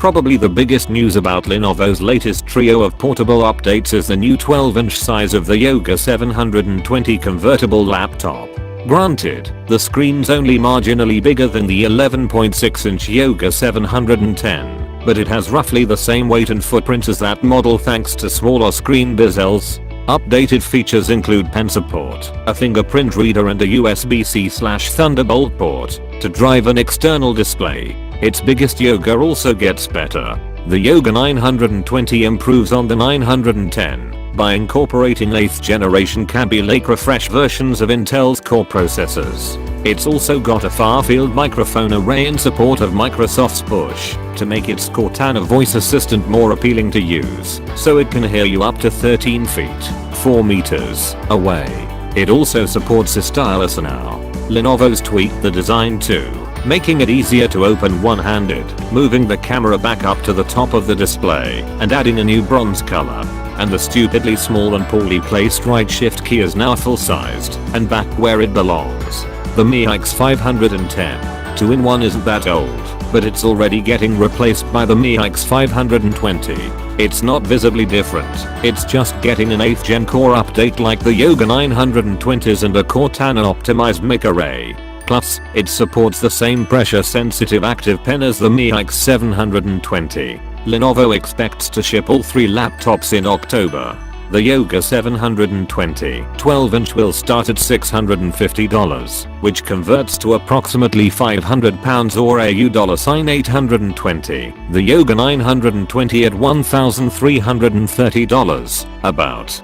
Probably the biggest news about Lenovo's latest trio of portable updates is the new 12-inch size of the Yoga 720 convertible laptop. Granted, the screen's only marginally bigger than the 11.6-inch Yoga 710, but it has roughly the same weight and footprint as that model thanks to smaller screen bezels. Updated features include pen support, a fingerprint reader and a USB-C/Thunderbolt port to drive an external display. Its biggest Yoga also gets better. The Yoga 920 improves on the 910 by incorporating 8th generation Kaby Lake refresh versions of Intel's core processors. It's also got a far-field microphone array in support of Microsoft's push to make its Cortana voice assistant more appealing to use, so it can hear you up to 13 feet, 4 meters away. It also supports a stylus now. Lenovo's tweaked the design too, making it easier to open one-handed, moving the camera back up to the top of the display, and adding a new bronze color. And the stupidly small and poorly placed right shift key is now full-sized and back where it belongs. The Mi X510 2-in-1 isn't that old, but it's already getting replaced by the Mi X520. It's not visibly different, it's just getting an 8th gen core update like the Yoga 920s and a Cortana optimized mic array. Plus, it supports the same pressure-sensitive active pen as the Mi X720. Lenovo expects to ship all 3 laptops in October. The Yoga 720 12-inch will start at $650, which converts to approximately £500 or $820. The Yoga 920 at $1,330, about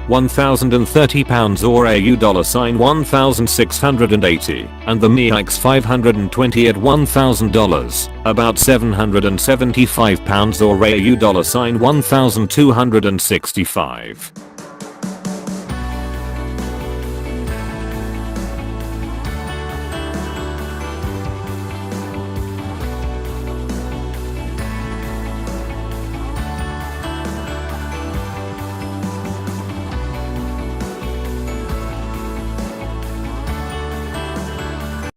£1,030 or $1,680, and the Mi X520 at $1,000, about £775 or $1,265.